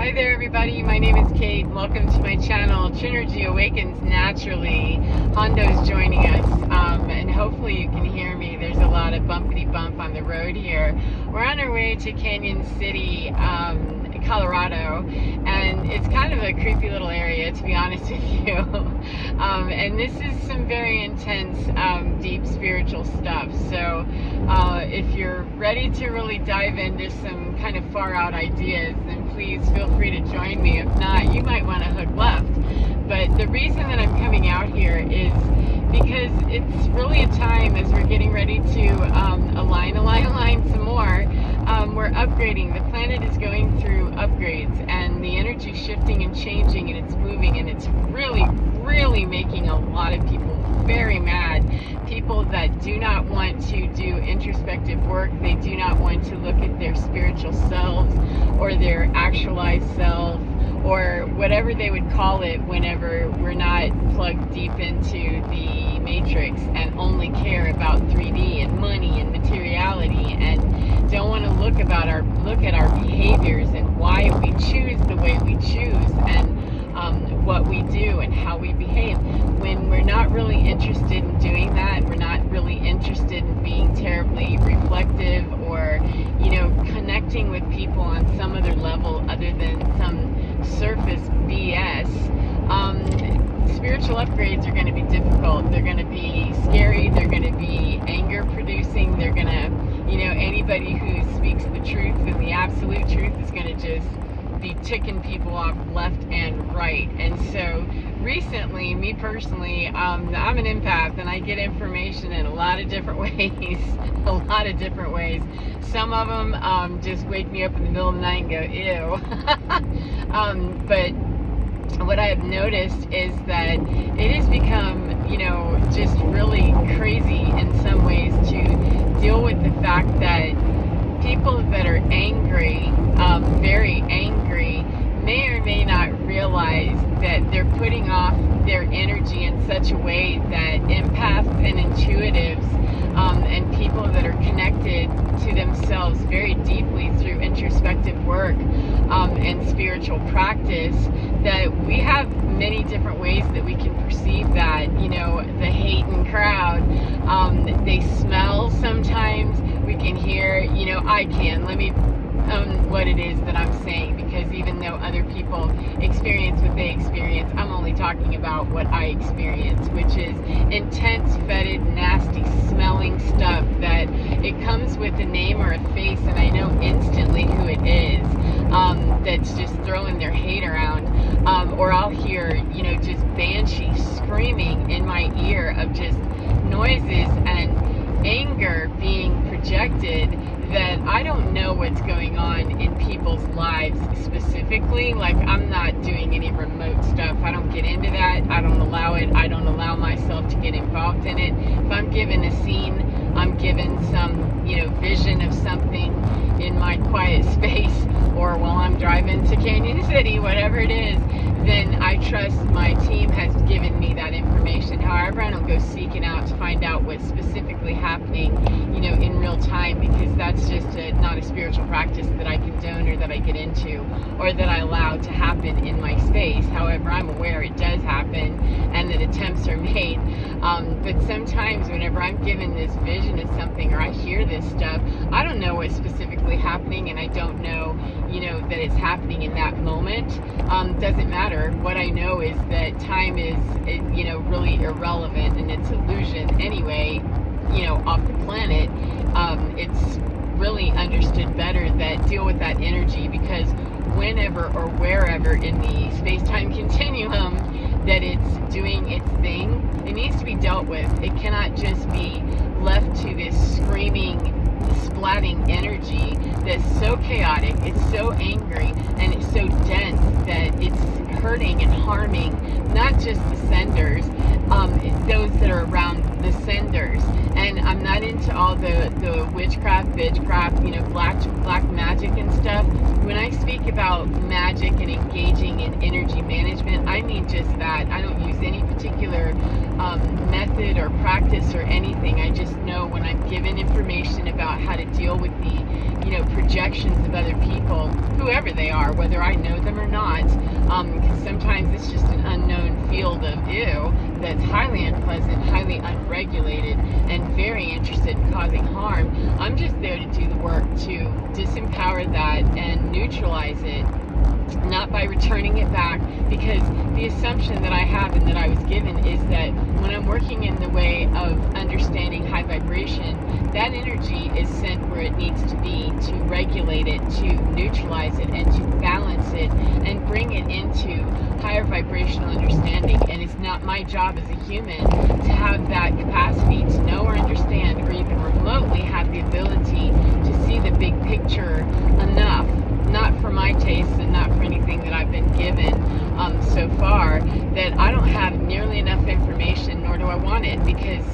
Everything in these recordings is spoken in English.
Hi there everybody, my name is Kate. Welcome to my channel, Trinergy Awakens Naturally. Hondo's joining us, and hopefully you can hear me. There's a lot of bumpity bump on the road here. We're on our way to Canyon City, Colorado, and it's kind of a creepy little area, to be honest with you. And this is some very intense, deep spiritual stuff. So if you're ready to really dive into some kind of far out ideas, then please feel free to join me. If not, you might want to hook left. But the reason that I'm coming out here is because it's really a time as we're getting ready to align some more. We're upgrading. The planet is going through upgrades, and the energy shifting and changing, and it's moving, and it's really making a lot of people very mad. People that do not want to do introspective work, they do not want to look at their spiritual selves or their actualized self, or whatever they would call it whenever we're not plugged deep into the matrix and only care about 3D and money and materiality, and don't want to look at our behaviors and why we choose the way we choose, and what we do and how we behave. When we're not really interested in doing that, we're not really interested in being terribly reflective or, connecting with people on some other level other than some surface BS. Spiritual upgrades are going to be difficult. They're going to be scary. They're going to be anger producing. They're going to, anybody who speaks the truth and the absolute truth is going to just be ticking people off left and right. And so recently, me personally, I'm an empath, and I get information in a lot of different ways. Some of them just wake me up in the middle of the night and go, ew. But what I have noticed is that it has become, just really crazy in some ways to deal with the fact that people that are angry, very angry, may or may not realize that they're putting off their energy in such a way that empaths and intuitives, and people that are connected to themselves very deeply through introspective work and spiritual practice, that we have many different ways that we can perceive that. The hating crowd, they smell sometimes. We can hear, let me own what it is that I'm saying, because even though other people experience what they experience, I'm only talking about what I experience, which is intense, fetid, nasty, smelling stuff that it comes with a name or a face, and I know instantly who it is, that's just throwing their hate around. Or I'll hear, just banshee screaming in my ear of just noises and anger being projected, that I don't know what's going on in people's lives specifically. Like, I'm not doing any remote stuff. I don't get into that. I don't allow it. I don't allow myself to get involved in it. If I'm given a scene, I'm given some, vision of something in my quiet space, or while I'm driving to Canyon City, whatever it is, then I trust my team has given me that information. However, I don't go seeking out to find out what's specifically happening, in real time, because that's just not a spiritual practice that I condone or that I get into or that I allow to happen in my space. However, I'm aware it does happen and that attempts are made. But sometimes whenever I'm given this vision of something, or I hear this stuff, I don't know what's specifically happening, and I don't know, that it's happening in that moment. Doesn't matter. What I know is that time is, really irrelevant, and it's illusion anyway, off the planet. It's really understood better that deal with that energy, because whenever or wherever in the space-time continuum that it's doing its thing, it needs to be dealt with. It cannot just be left to this screaming, splatting energy that's so chaotic, it's so angry, and it's so dense that it's hurting and harming not just the senders, those that are around the senders. And I'm not into all the witchcraft, bitchcraft, black magic and stuff. When I speak about magic and engaging in energy management, I mean just that. I don't use any particular method or practice or anything. I just know when I'm given information about how to deal with the, projections of other people, whoever they are, whether I know them or not, because sometimes it's just an unknown field of ew that's highly unpleasant, highly unregulated, and very interested in causing harm. I'm just there to do the work to disempower that and neutralize it, not by returning it back, because the assumption that I have and that I was given is that when I'm working in the way of understanding high vibration, that energy is sent where it needs to be to regulate it, to neutralize it, and to balance it and bring it into higher vibrational understanding. And it's not my job as a human to have that capacity to know or understand or even remotely have the ability to see the big picture enough, not for my taste and not for anything that I've been given so far, that I don't have nearly enough information, nor do I want it, because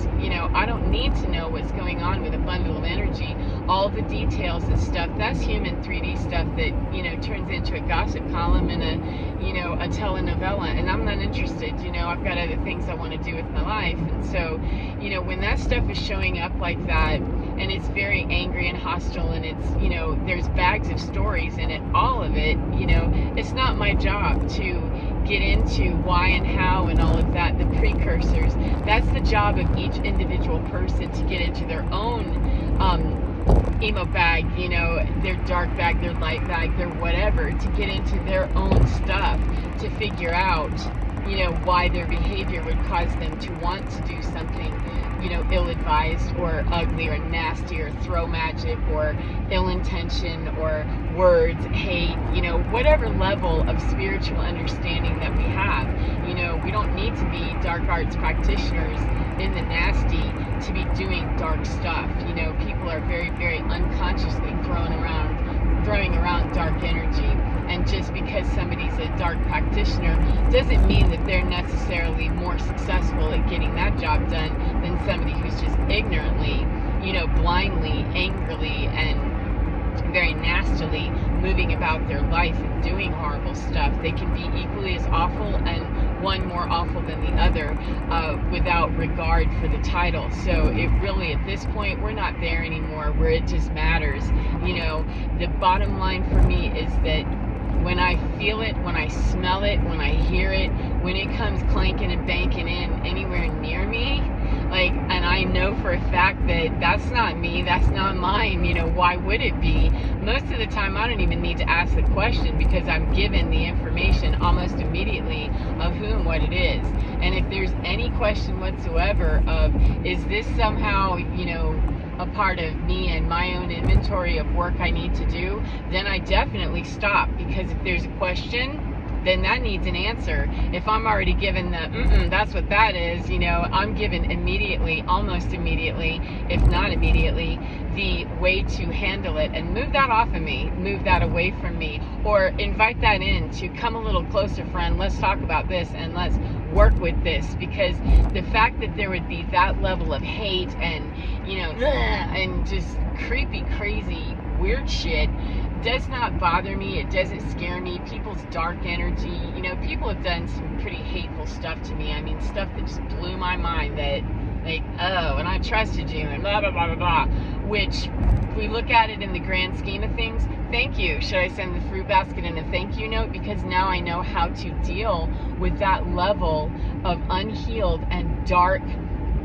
I don't need to know what's going on with a bundle of energy, all the details and stuff. That's human 3D stuff that turns into a gossip column and a telenovela, and I'm not interested. I've got other things I want to do with my life. And so when that stuff is showing up like that, and it's very angry and hostile, and it's there's bags of stories in it, all of it, it's not my job to get into why and how and all of that, the precursors. That's the job of each individual person, to get into their own emo bag, their dark bag, their light bag, their whatever, to get into their own stuff, to figure out why their behavior would cause them to want to do something ill-advised or ugly or nasty or throw magic or ill-intention or words, hate, whatever level of spiritual understanding that we have. We don't need to be dark arts practitioners in the nasty to be doing dark stuff. People are very, very unconsciously throwing around dark energy. And just because somebody's a dark practitioner doesn't mean that they're necessarily more successful at getting that job done than somebody who's just ignorantly, blindly, angrily, and very nastily moving about their life and doing horrible stuff. They can be equally as awful, and one more awful than the other, without regard for the title. So it really, at this point, we're not there anymore where it just matters. The bottom line for me is that when I feel it, when I smell it, when I hear it, when it comes clanking and banking in anywhere near me, and I know for a fact that that's not me, that's not mine, why would it be? Most of the time I don't even need to ask the question, because I'm given the information almost immediately of who and what it is. And if there's any question whatsoever of, is this somehow, a part of me and my own inventory of work I need to do, then I definitely stop, because if there's a question, then that needs an answer. If I'm already given the, that's what that is, I'm given immediately, almost immediately, if not immediately, the way to handle it and move that off of me, move that away from me, or invite that in to come a little closer, friend, let's talk about this and let's work with this. Because the fact that there would be that level of hate and, and just creepy, crazy, weird shit does not bother me. It doesn't scare me. People's dark energy, people have done some pretty hateful stuff to me. I mean, stuff that just blew my mind, that and I trusted you and blah, blah, blah, blah, blah, which, if we look at it in the grand scheme of things, thank you. Should I send the fruit basket in a thank you note? Because now I know how to deal with that level of unhealed and dark,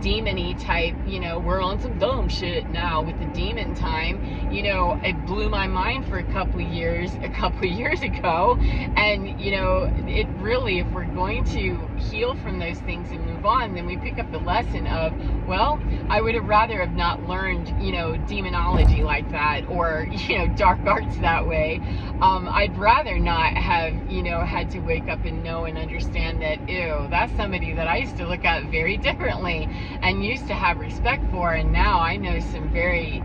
demon-y type, we're on some dumb shit now with the demon time. It blew my mind for a couple of years ago, and it really, if we're going to heal from those things and move on, then we pick up the lesson of, well, I would have rather have not learned demonology like that, or dark arts that way. I'd rather not have had to wake up and know and understand that, ew, that's somebody that I used to look at very differently and used to have respect for, and now I know some very,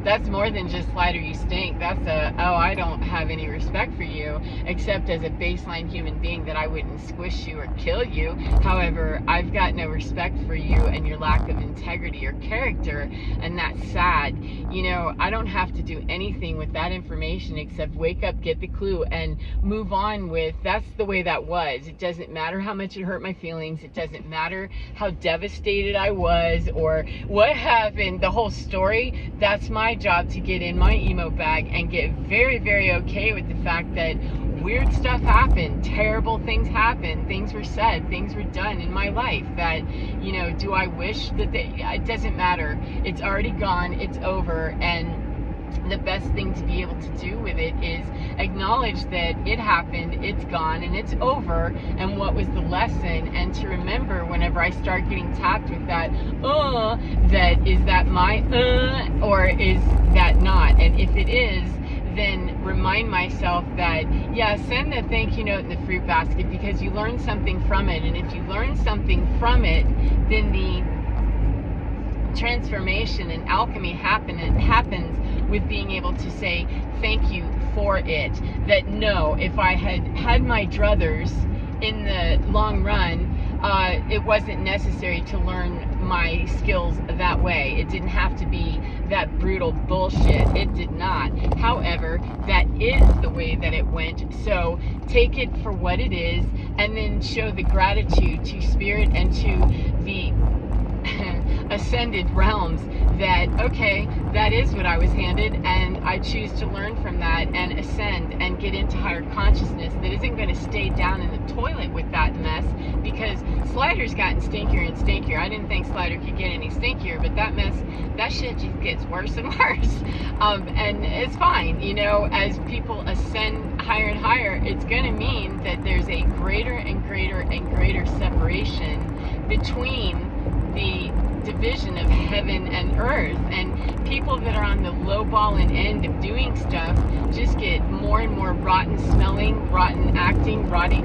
that's more than just Slider, you stink. That's I don't have any respect for you, except as a baseline human being that I wouldn't squish you or kill you. However, I've got no respect for you and your lack of integrity or character, and that's sad. You know, I don't have to do anything with that information except wake up, get the clue, and move on with, that's the way that was. It doesn't matter how much it hurt my feelings. It doesn't matter how devastated I was or what happened, the whole story. That's my job, to get in my emo bag and get very, very okay with the fact that weird stuff happened, terrible things happened, things were said, things were done in my life that, you know, do I wish that it doesn't matter. It's already gone, it's over, and the best thing to be able to do with it is acknowledge that it happened, it's gone, and it's over, and what was the lesson, and to remember whenever I start getting tapped with that, that is that my, or is that not, and if it is, then remind myself that, yeah, send the thank you note in the fruit basket because you learned something from it. And if you learn something from it, then the transformation and alchemy happens with being able to say thank you for it. That no, if I had my druthers in the long run, it wasn't necessary to learn my skills that way. It didn't have to be that brutal bullshit. It did not. However, that is the way that it went. So take it for what it is, and then show the gratitude to spirit and to the ascended realms that, okay, that is what I was handed, and I choose to learn from that and ascend and get into higher consciousness that isn't going to stay down in the toilet with that mess, because Slider's gotten stinkier and stinkier. I didn't think Slider could get any stinkier, but that mess, that shit just gets worse and worse. And it's fine, you know, as people ascend higher and higher, it's going to mean that there's a greater and greater and greater separation between the division of heaven and earth, and people that are on the low ball and end of doing stuff just get more and more rotten smelling, rotten acting, rotten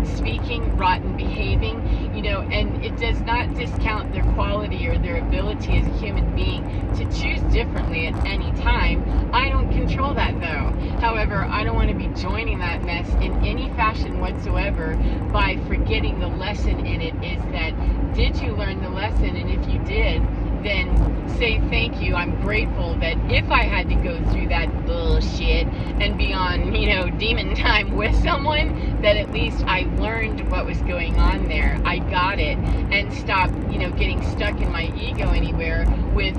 speaking, rotten behaving, you know, and it does not discount their quality or their ability as a human being to choose differently at any time. I don't control that though. However, I don't want to be joining that mess in any fashion whatsoever by forgetting the lesson in it is that, did you learn the lesson? And if you did, then say thank you. I'm grateful that if I had to go through that bullshit and be on, you know, demon time with someone, that at least I learned what was going on there. I got it, and stopped, you know, getting stuck in my ego anywhere with,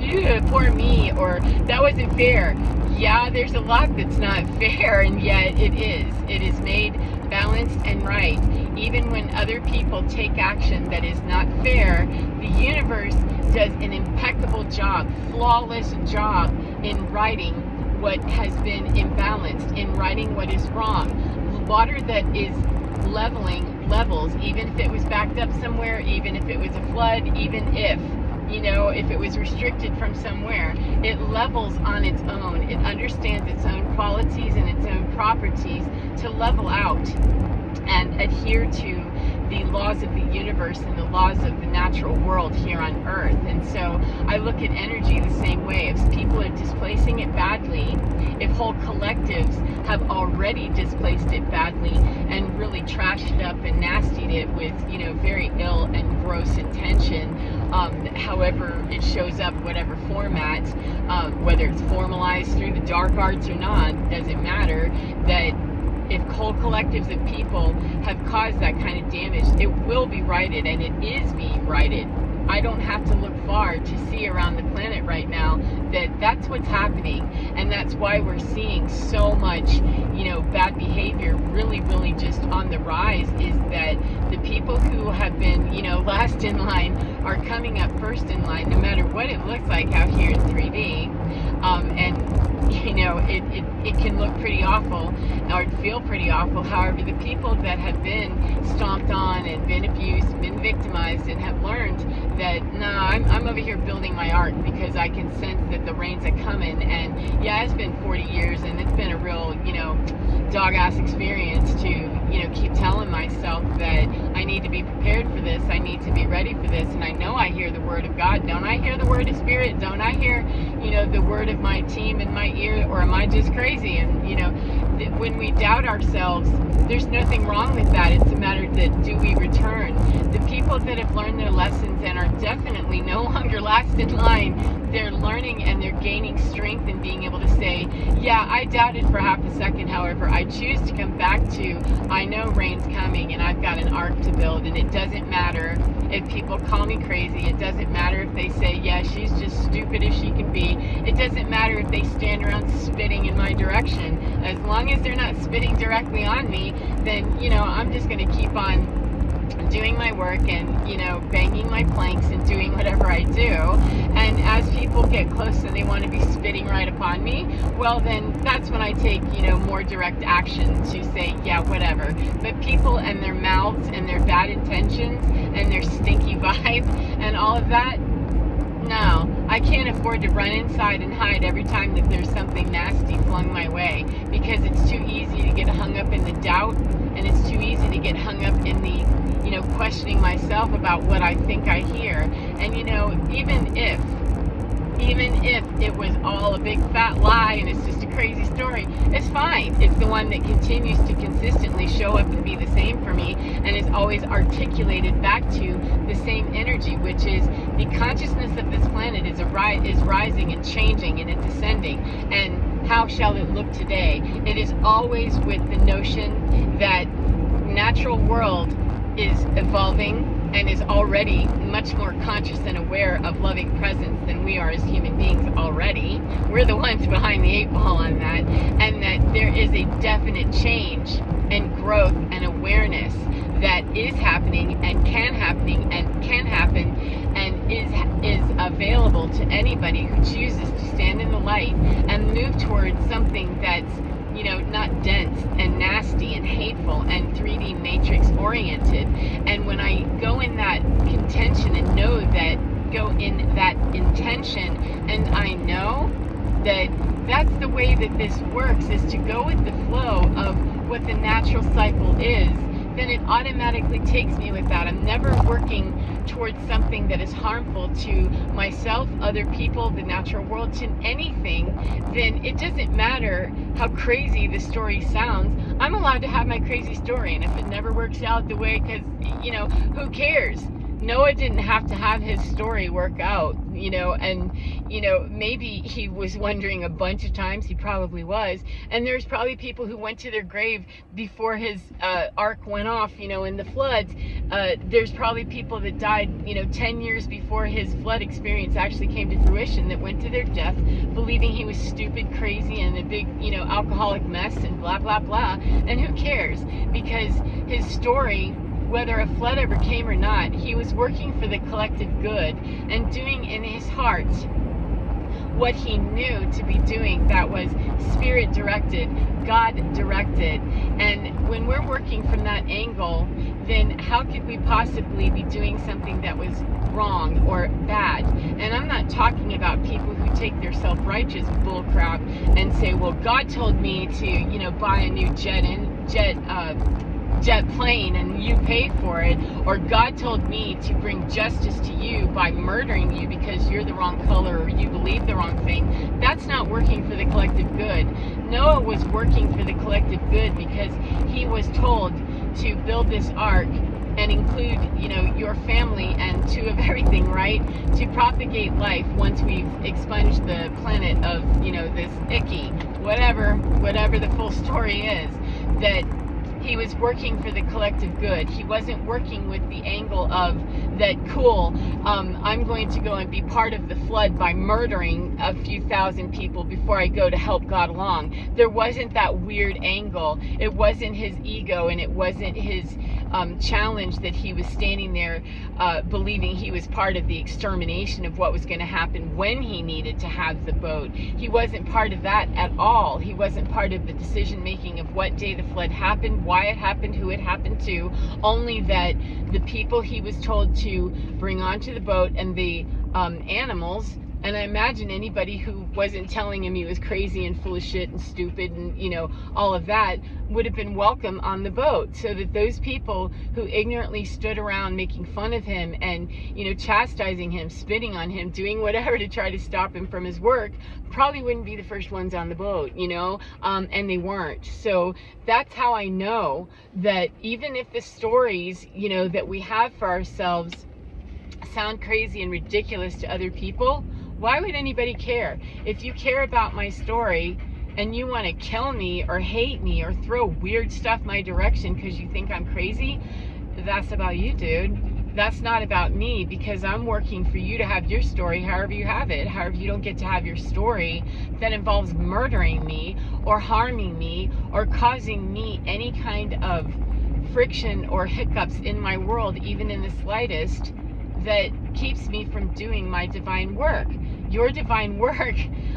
poor me, or that wasn't fair. Yeah, there's a lot that's not fair, and yet it is. It is made balanced and right. Even when other people take action that is not fair, the universe does an impeccable job, flawless job in righting what has been imbalanced, in righting what is wrong. Water that is leveling levels, even if it was backed up somewhere, even if it was a flood, even if, you know, if it was restricted from somewhere, it levels on its own. It understands its own qualities and its own properties to level out and adhere to the laws of the universe and the laws of the natural world here on Earth. And so I look at energy the same way. If people are displacing it badly, if whole collectives have already displaced it badly and really trashed it up and nastied it with, you know, very ill and gross intention, however it shows up, whatever format, whether it's formalized through the dark arts or not, doesn't matter, that if whole collectives of people have caused that kind of damage, it will be righted, and it is being righted. I don't have to look far to see around the planet right now that that's what's happening, and that's why we're seeing so much, you know, bad behavior really, really just on the rise, is that the people who have been, you know, last in line are coming up first in line, no matter what it looks like out here in 3D, and you know, it can look pretty awful or feel pretty awful. However, the people that have been stomped on and been abused, been victimized, and have learned that, no, I'm over here building my art because I can sense that the rains are coming. And yeah, it's been 40 years and it's been a real, you know, dog-ass experience to, you know, keep telling myself that I need to be prepared for this, I need to be ready for this, and I know I hear the word of God. Don't I hear the word of spirit? Don't I hear, you know, the word of my team in my ear, or am I just crazy? And, you know, when we doubt ourselves, there's nothing wrong with that. It's a matter that, do we return? The people that have learned their lessons and are definitely no longer last in line, they're learning and they're gaining strength and being able to say, yeah, I doubted for half a second, however, I choose to come back to, I know rain's coming and I've got an ark to build, and it doesn't matter if people call me crazy. It doesn't matter if they say, yeah, she's just stupid as she can be. It doesn't matter if they stand around spitting in my direction. As long as they're not spitting directly on me, then, you know, I'm just going to keep on doing my work and, you know, banging my planks and doing whatever I do. And as people get close and they want to be spitting right upon me, well, then that's when I take, you know, more direct action to say, yeah, whatever. But people and their mouths and their bad intentions and their stinky vibe and all of that, no, I can't afford to run inside and hide every time that there's something nasty flung my way, because it's too easy to get hung up in the doubt, and it's too easy to get hung up in the, you know, questioning myself about what I think I hear. And, you know, even if it was all a big fat lie and it's just a crazy story, it's fine. It's the one that continues to consistently show up and be the same for me, and is always articulated back to the same energy, which is the consciousness of this planet is rising and changing, and it's ascending. And how shall it look today? It is always with the notion that natural world is evolving and is already much more conscious and aware of loving presence than we are as human beings already. We're the ones behind the 8 ball on that, and that there is a definite change and growth and awareness that is happening and can happen and is available to anybody who chooses to stand in the light and move towards something that's, you know, not dense and nasty and hateful and 3D matrix oriented. And when I go in that contention and go in that intention, and I know that that's the way that this works, is to go with the flow of what the natural cycle is, then it automatically takes me with that. I'm never working towards something that is harmful to myself, other people, the natural world, to anything. Then it doesn't matter how crazy the story sounds. I'm allowed to have my crazy story, and if it never works out the way, because, you know, who cares? Noah didn't have to have his story work out, you know, and, you know, maybe he was wondering a bunch of times, he probably was, and there's probably people who went to their grave before his ark went off, you know, in the floods. There's probably people that died, you know, 10 years before his flood experience actually came to fruition, that went to their death believing he was stupid, crazy, and a big, you know, alcoholic mess and blah, blah, blah. And who cares? Because his story, whether a flood ever came or not, he was working for the collective good and doing in his heart what he knew to be doing, that was spirit directed, God directed. And when we're working from that angle, then how could we possibly be doing something that was wrong or bad? And I'm not talking about people who take their self-righteous bullcrap and say, well, God told me to, you know, buy a new jet plane and you paid for it, or God told me to bring justice to you by murdering you because you're the wrong color or you believe the wrong thing. That's not working for the collective good. Noah was working for the collective good because he was told to build this ark and include, you know, your family and two of everything, right? To propagate life once we've expunged the planet of, you know, this icky, whatever the full story is, that he was working for the collective good. He wasn't working with the angle of that, cool, I'm going to go and be part of the flood by murdering a few thousand people before I go to help God along. There wasn't that weird angle. It wasn't his ego, and it wasn't his challenge that he was standing there believing he was part of the extermination of what was going to happen when he needed to have the boat. He wasn't part of that at all. He wasn't part of the decision making of what day the flood happened, why it happened, who it happened to, only that the people he was told to bring onto the boat and the animals And I imagine anybody who wasn't telling him he was crazy and full of shit and stupid and, you know, all of that would have been welcome on the boat. So that those people who ignorantly stood around making fun of him and, you know, chastising him, spitting on him, doing whatever to try to stop him from his work, probably wouldn't be the first ones on the boat, you know, and they weren't. So that's how I know that even if the stories, you know, that we have for ourselves sound crazy and ridiculous to other people, why would anybody care? If you care about my story and you want to kill me or hate me or throw weird stuff my direction because you think I'm crazy, that's about you, dude. That's not about me, because I'm working for you to have your story however you have it. However, you don't get to have your story that involves murdering me or harming me or causing me any kind of friction or hiccups in my world, even in the slightest, that keeps me from doing my divine work. Your divine work,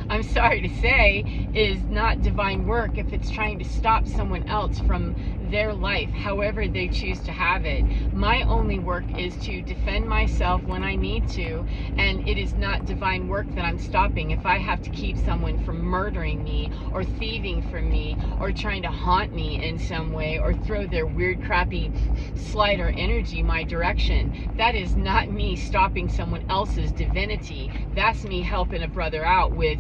I'm sorry to say, is not divine work if it's trying to stop someone else from their life, however they choose to have it. My only work is to defend myself when I need to, and it is not divine work that I'm stopping. If I have to keep someone from murdering me or thieving from me or trying to haunt me in some way or throw their weird crappy slider energy my direction, that is not me stopping someone else's divinity. That's me helping a brother out with,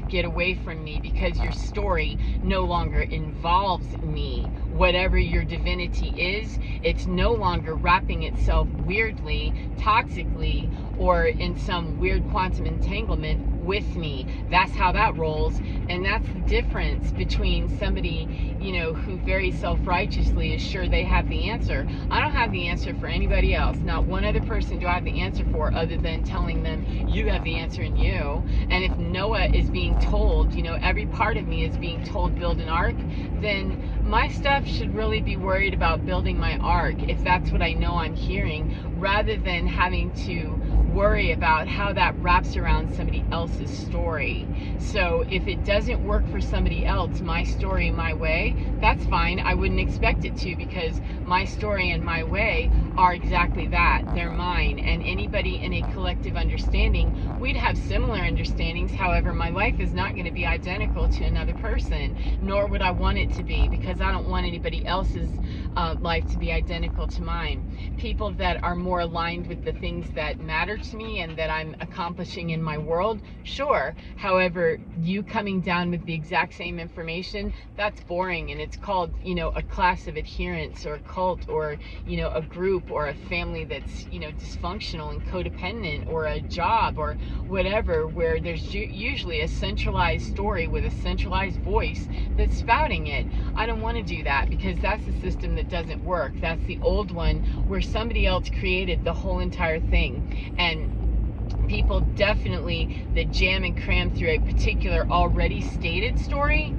get away from me, because your story no longer involves me. Whatever your divinity is, it's no longer wrapping itself weirdly, toxically, or in some weird quantum entanglement with me. That's how that rolls. And that's the difference between somebody, you know, who very self-righteously is sure they have the answer. I don't have the answer for anybody else. Not one other person do I have the answer for, other than telling them, you have the answer in you. And if Noah is being told, you know, every part of me is being told build an ark, then my stuff should really be worried about building my ark, if that's what I know I'm hearing, rather than having to worry about how that wraps around somebody else's story. So if it doesn't work for somebody else, my story, my way, that's fine. I wouldn't expect it to, because my story and my way are exactly that. They're mine. And anybody in a collective understanding, we'd have similar understandings. However, my life is not going to be identical to another person, nor would I want it to be, because I don't want anybody else's life to be identical to mine. People that are more aligned with the things that matter to me and that I'm accomplishing in my world, sure. However, you coming down with the exact same information, that's boring, and it's called, you know, a class of adherents or a cult or, you know, a group or a family that's, you know, dysfunctional and codependent, or a job or whatever, where there's usually a centralized story with a centralized voice that's spouting it. I don't want to do that, because that's the system that doesn't work. That's the old one where somebody else created the whole entire thing. And people definitely that jam and cram through a particular already stated story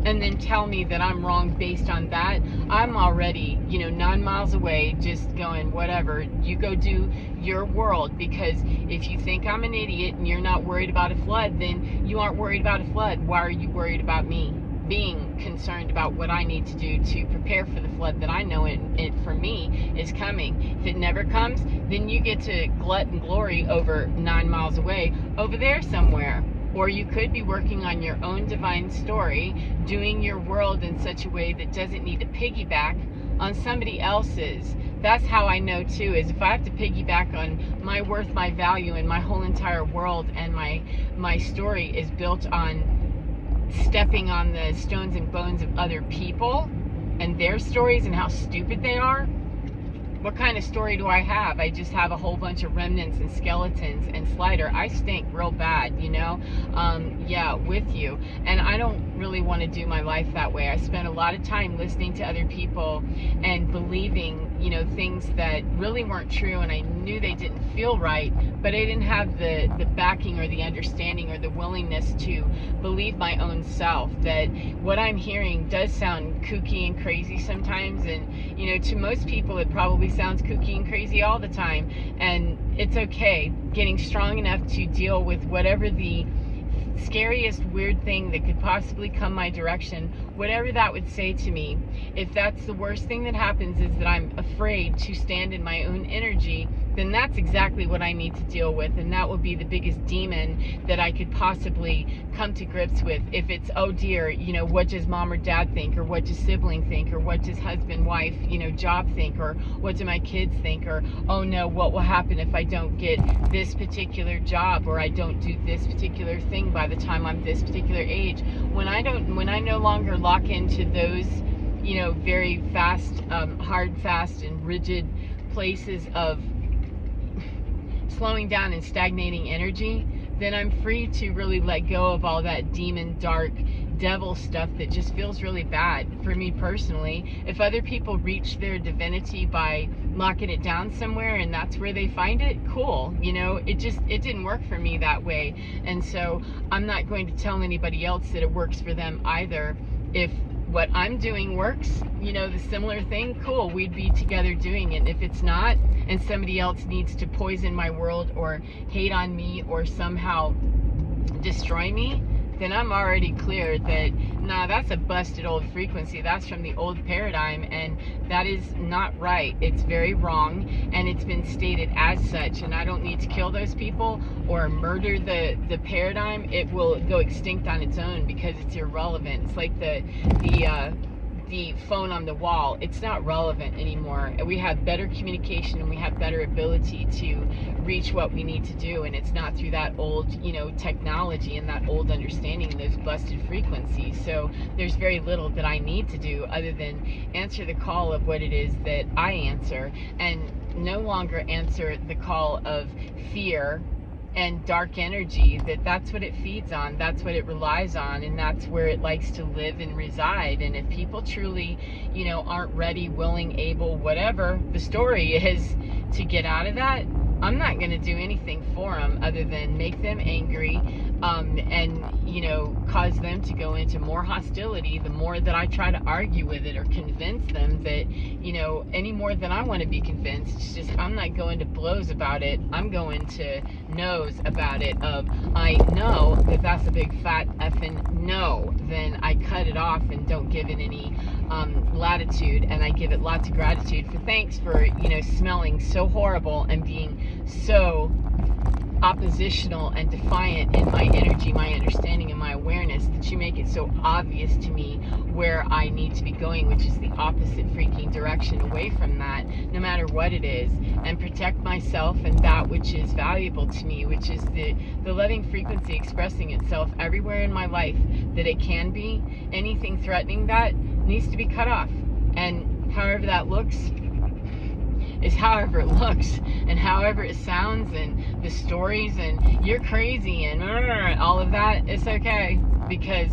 and then tell me that I'm wrong based on that, I'm already, you know, 9 miles away, just going, whatever, you go do your world. Because if you think I'm an idiot and you're not worried about a flood, then you aren't worried about a flood. Why are you worried about me being concerned about what I need to do to prepare for the flood that I know it for me is coming? If it never comes, then you get to glut and glory over 9 miles away over there somewhere. Or you could be working on your own divine story, doing your world in such a way that doesn't need to piggyback on somebody else's. That's how I know too, is if I have to piggyback on my worth, my value, and my whole entire world, and my story is built on stepping on the stones and bones of other people and their stories and how stupid they are, what kind of story do I have? I just have a whole bunch of remnants and skeletons and slider. I stink real bad, you know? Yeah, with you. And I don't really want to do my life that way. I spent a lot of time listening to other people and believing, you know, things that really weren't true, and I knew they didn't feel right, but I didn't have the backing or the understanding or the willingness to believe my own self, that what I'm hearing does sound kooky and crazy sometimes. And, you know, to most people it probably sounds kooky and crazy all the time, and it's okay. Getting strong enough to deal with whatever the scariest weird thing that could possibly come my direction, whatever that would say to me. If that's the worst thing that happens, is that I'm afraid to stand in my own energy, then that's exactly what I need to deal with, and that will be the biggest demon that I could possibly come to grips with. If it's, oh dear, you know, what does mom or dad think, or what does sibling think, or what does husband, wife, you know, job think, or what do my kids think, or oh no, what will happen if I don't get this particular job, or I don't do this particular thing by the time I'm this particular age. When I no longer lock into those, you know, very fast, hard, fast, and rigid places of slowing down and stagnating energy, then I'm free to really let go of all that demon, dark, devil stuff that just feels really bad for me personally. If other people reach their divinity by locking it down somewhere and that's where they find it, cool. You know, it didn't work for me that way. And so I'm not going to tell anybody else that it works for them either. If what I'm doing works, you know, the similar thing, cool, we'd be together doing it. If it's not, and somebody else needs to poison my world or hate on me or somehow destroy me, then I'm already clear that, nah, that's a busted old frequency. That's from the old paradigm, and that is not right. It's very wrong, and it's been stated as such, and I don't need to kill those people or murder the paradigm. It will go extinct on its own because it's irrelevant. It's like the phone on the wall. It's not relevant anymore. We have better communication and we have better ability to reach what we need to do, and it's not through that old, you know, technology and that old understanding, those busted frequencies. So there's very little that I need to do other than answer the call of what it is that I answer, and no longer answer the call of fear and dark energy. That's what it feeds on, that's what it relies on, and that's where it likes to live and reside. And if people truly, you know, aren't ready, willing, able, whatever the story is, to get out of that, I'm not going to do anything for them other than make them angry, and, you know, cause them to go into more hostility the more that I try to argue with it or convince them that, you know, any more than I want to be convinced. It's just, I'm not going to blows about it. I'm going to no's about it. Of, I know that that's a big fat effing no. Then I cut it off and don't give it any latitude, and I give it lots of gratitude for thanks for, you know, smelling so horrible and being so oppositional and defiant in my energy, my understanding, and my awareness, that you make it so obvious to me where I need to be going, which is the opposite freaking direction away from that, no matter what it is, and protect myself and that which is valuable to me, which is the loving frequency expressing itself everywhere in my life that it can be. Anything threatening that needs to be cut off, and however that looks is however it looks, and however it sounds, and the stories, and you're crazy, and all of that, it's okay, because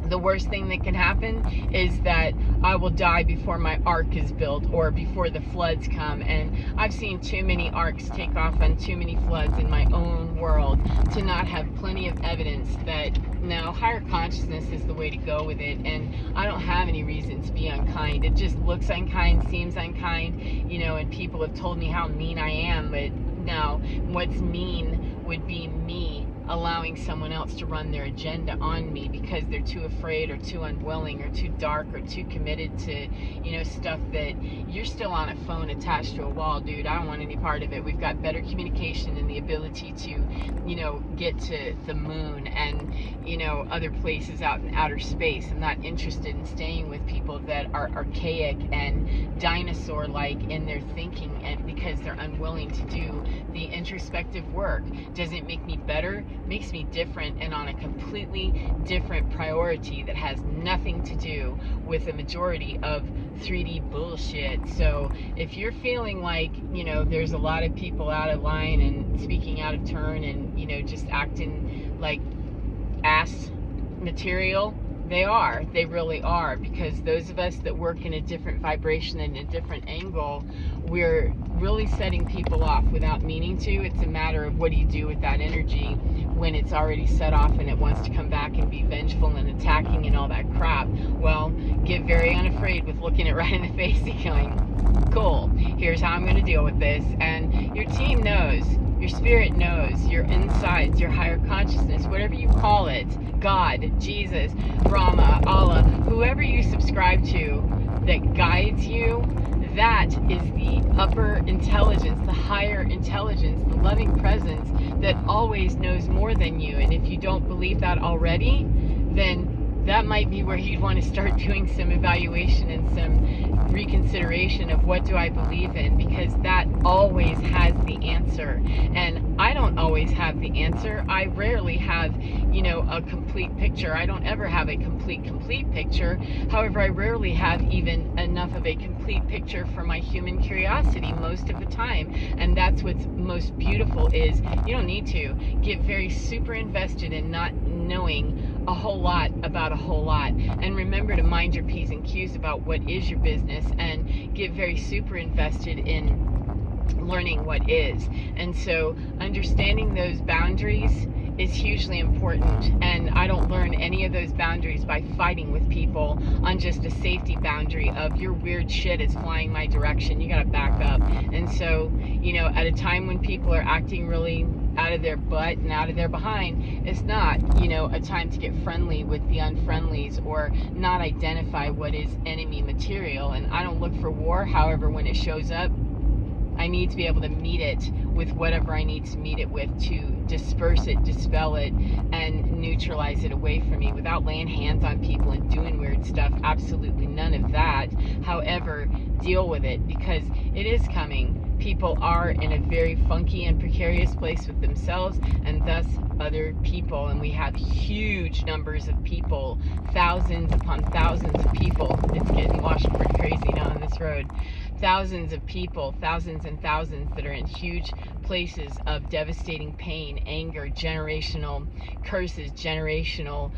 the worst thing that can happen is that I will die before my ark is built, or before the floods come. And I've seen too many arks take off on too many floods in my own world to not have plenty of evidence that, no, higher consciousness is the way to go with it. And I don't have any reason to be unkind. It just looks unkind, seems unkind, you know, and people have told me how mean I am, but no, what's mean would be me allowing someone else to run their agenda on me because they're too afraid or too unwilling or too dark or too committed to, you know, stuff that you're still on a phone attached to a wall, dude. I don't want any part of it. We've got better communication and the ability to, you know, get to the moon and, you know, other places out in outer space. I'm not interested in staying with people that are archaic and dinosaur-like in their thinking, and because they're unwilling to do the introspective work. Does it make me better? Makes me different, and on a completely different priority that has nothing to do with the majority of 3D bullshit. So if you're feeling like, you know, there's a lot of people out of line and speaking out of turn and, you know, just acting like ass material, they really are, because those of us that work in a different vibration and a different angle, we're really setting people off without meaning to. It's a matter of what do you do with that energy when it's already set off and it wants to come back and be vengeful and attacking and all that crap. Well, get very unafraid with looking it right in the face and going, cool, here's how I'm going to deal with this. And your team knows, your spirit knows, your insides, your higher consciousness, whatever you call it, God, Jesus, Brahma, Allah, whoever you subscribe to that guides you, that is the upper intelligence, the higher intelligence, the loving presence that always knows more than you. And if you don't believe that already, then that might be where you'd want to start doing some evaluation and some reconsideration of what do I believe in, because that always has the answer. And I don't always have the answer. I rarely have, a complete picture. I don't ever have a complete picture. However, I rarely have even enough of a complete picture for my human curiosity most of the time. And that's what's most beautiful, is you don't need to get very super invested in not knowing a whole lot about a whole lot. And remember to mind your P's and Q's about what is your business, and get very super invested in learning what is. And so understanding those boundaries is hugely important. And I don't learn any of those boundaries by fighting with people on just a safety boundary of your weird shit is flying my direction, you gotta back up. And so, at a time when people are acting really out of their butt and out of their behind, it's not, a time to get friendly with the unfriendlies or not identify what is enemy material. And I don't look for war. However, when it shows up, I need to be able to meet it with whatever I need to meet it with, to disperse it, dispel it, and neutralize it away from me without laying hands on people and doing weird stuff. Absolutely none of that. However, deal with it, because it is coming. People are in a very funky and precarious place with themselves and thus other people. And we have huge numbers of people, thousands upon thousands of people. It's getting washed pretty crazy now on this road. Thousands of people, thousands and thousands, that are in huge places of devastating pain, anger, generational curses, generational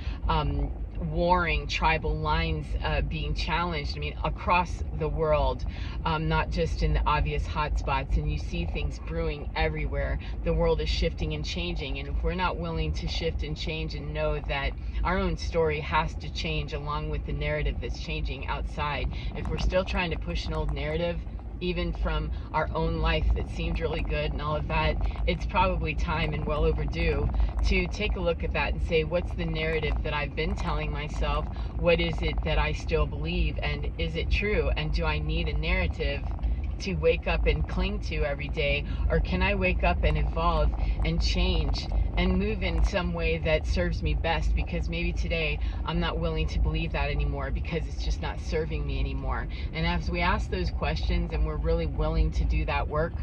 warring, tribal lines being challenged. I mean, across the world, not just in the obvious hot spots. And you see things brewing everywhere. The world is shifting and changing. And if we're not willing to shift and change and know that our own story has to change along with the narrative that's changing outside, if we're still trying to push an old narrative, even from our own life that seemed really good and all of that, it's probably time and well overdue to take a look at that and say, what's the narrative that I've been telling myself? What is it that I still believe? And is it true? And do I need a narrative to wake up and cling to every day? Or can I wake up and evolve and change and move in some way that serves me best? Because maybe today I'm not willing to believe that anymore because it's just not serving me anymore. And as we ask those questions and we're really willing to do that work,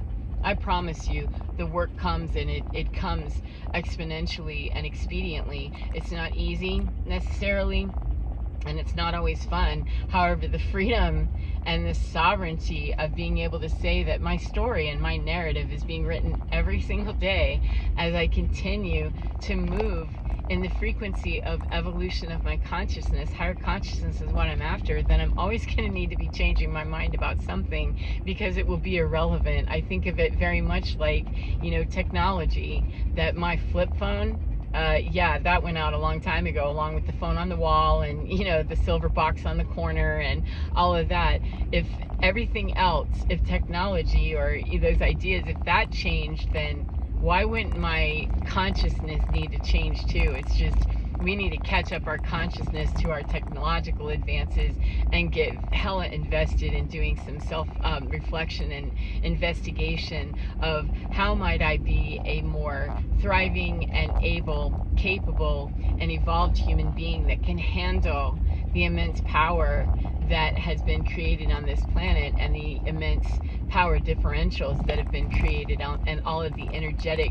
I promise you the work comes, and it comes exponentially and expediently. It's not easy necessarily, and it's not always fun. However, the freedom and the sovereignty of being able to say that my story and my narrative is being written every single day as I continue to move in the frequency of evolution of my consciousness. Higher consciousness is what I'm after. Then I'm always going to need to be changing my mind about something, because it will be irrelevant. I think of it very much like, technology, that my flip phone, yeah, that went out a long time ago, along with the phone on the wall and, the silver box on the corner and all of that. If everything else, if technology or those ideas, if that changed, then why wouldn't my consciousness need to change too? It's just, we need to catch up our consciousness to our technological advances and get hella invested in doing some self-reflection and investigation of how might I be a more thriving and able, capable, and evolved human being that can handle the immense power that has been created on this planet, and the immense power differentials that have been created and all of the energetic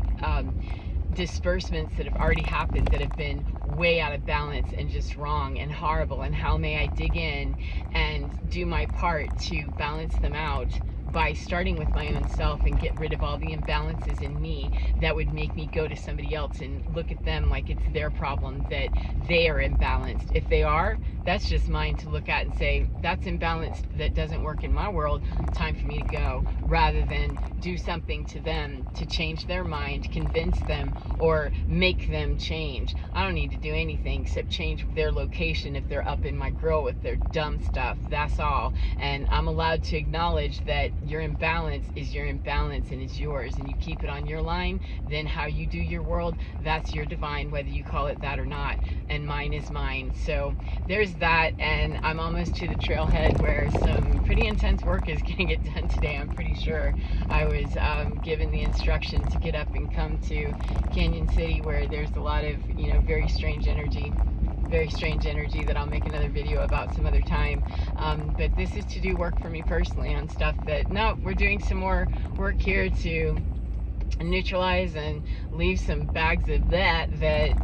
disbursements that have already happened that have been way out of balance and just wrong and horrible. And how may I dig in and do my part to balance them out by starting with my own self and get rid of all the imbalances in me that would make me go to somebody else and look at them like it's their problem that they are imbalanced. If they are, that's just mine to look at and say, that's imbalanced, that doesn't work in my world, time for me to go, rather than do something to them to change their mind, convince them, or make them change. I don't need to do anything except change their location if they're up in my grill with their dumb stuff. That's all. And I'm allowed to acknowledge that your imbalance is your imbalance and it's yours, and you keep it on your line. Then how you do your world, that's your divine, whether you call it that or not, and mine is mine. So there's that, and I'm almost to the trailhead where some pretty intense work is going to get done today. I'm pretty sure I was given the instruction to get up and come to Canyon City, where there's a lot of, you know, very strange energy that I'll make another video about some other time. But this is to do work for me personally on stuff that, no, we're doing some more work here to neutralize and leave some bags of that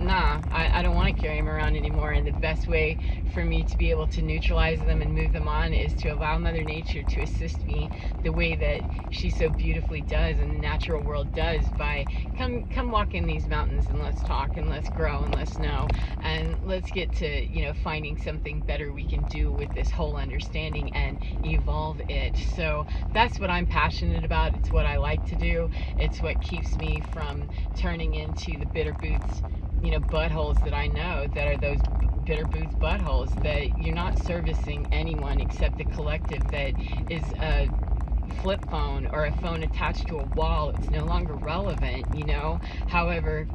nah, I don't want to carry them around anymore. And the best way for me to be able to neutralize them and move them on is to allow Mother Nature to assist me the way that she so beautifully does and the natural world does, by come walk in these mountains and let's talk and let's grow and let's know and let's get to, you know, finding something better we can do with this whole understanding and evolve it. So that's what I'm passionate about. It's what I like to do. It's what keeps me from turning into the bitter boots, you know, buttholes that I know that are those bitter boots buttholes, that you're not servicing anyone except the collective that is a flip phone or a phone attached to a wall. It's no longer relevant, you know. However,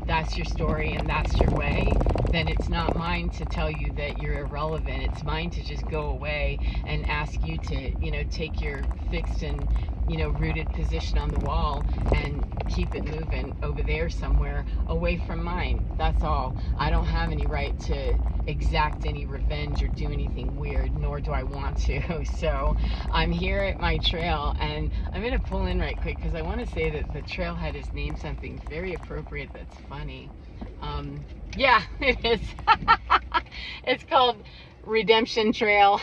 that's your story and that's your way, then it's not mine to tell you that you're irrelevant. It's mine to just go away and ask you to, you know, take your fixed and, you know, rooted position on the wall and keep it moving over there somewhere away from mine. That's all. I don't have any right to exact any revenge or do anything weird, nor do I want to. So I'm here at my trail, and I'm going to pull in right quick because I want to say that the trailhead is named something very appropriate that's funny. Yeah, it is. It's called Redemption Trail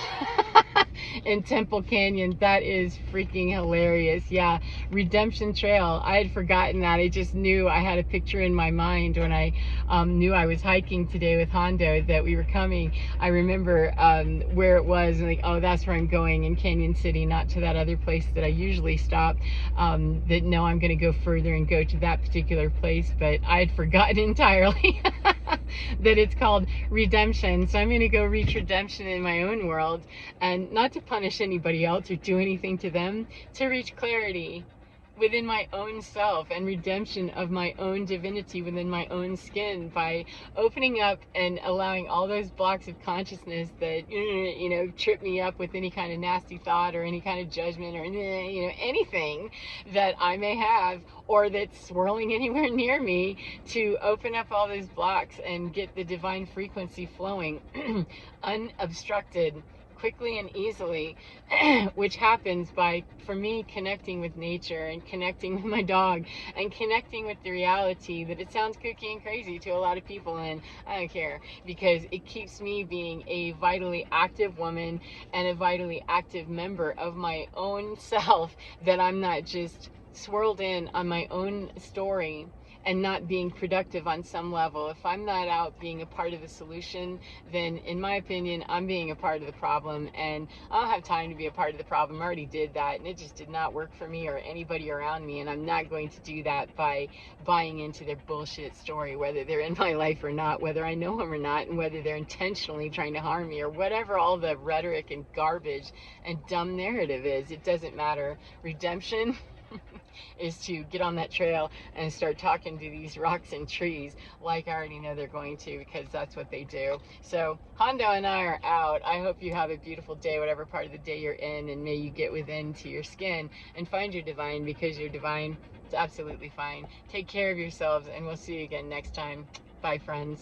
in Temple Canyon. That is freaking hilarious. Yeah, Redemption Trail. I had forgotten that. I just knew I had a picture in my mind when I knew I was hiking today with Hondo, that we were coming. I remember where it was, and like, oh, that's where I'm going, in Canyon City, not to that other place that I usually stop. That no, I'm going to go further and go to that particular place, but I had forgotten entirely that it's called Redemption. So I'm going to go reach redemption in my own world, and not to punish anybody else or do anything to them, to reach clarity within my own self and redemption of my own divinity within my own skin, by opening up and allowing all those blocks of consciousness that, you know, trip me up with any kind of nasty thought or any kind of judgment or, you know, anything that I may have or that's swirling anywhere near me, to open up all those blocks and get the divine frequency flowing unobstructed, quickly and easily, which happens by, for me, connecting with nature and connecting with my dog and connecting with the reality that it sounds kooky and crazy to a lot of people, and I don't care, because it keeps me being a vitally active woman and a vitally active member of my own self, that I'm not just swirled in on my own story and not being productive on some level. If I'm not out being a part of the solution, then in my opinion, I'm being a part of the problem, and I don't have time to be a part of the problem. I already did that, and it just did not work for me or anybody around me, and I'm not going to do that by buying into their bullshit story, whether they're in my life or not, whether I know them or not, and whether they're intentionally trying to harm me or whatever all the rhetoric and garbage and dumb narrative is. It doesn't matter. Redemption is to get on that trail and start talking to these rocks and trees like I already know they're going to, because that's what they do. So Hondo and I are out. I hope you have a beautiful day, whatever part of the day you're in, and may you get within to your skin and find your divine, because you're divine. It's absolutely fine. Take care of yourselves, and we'll see you again next time. Bye, friends.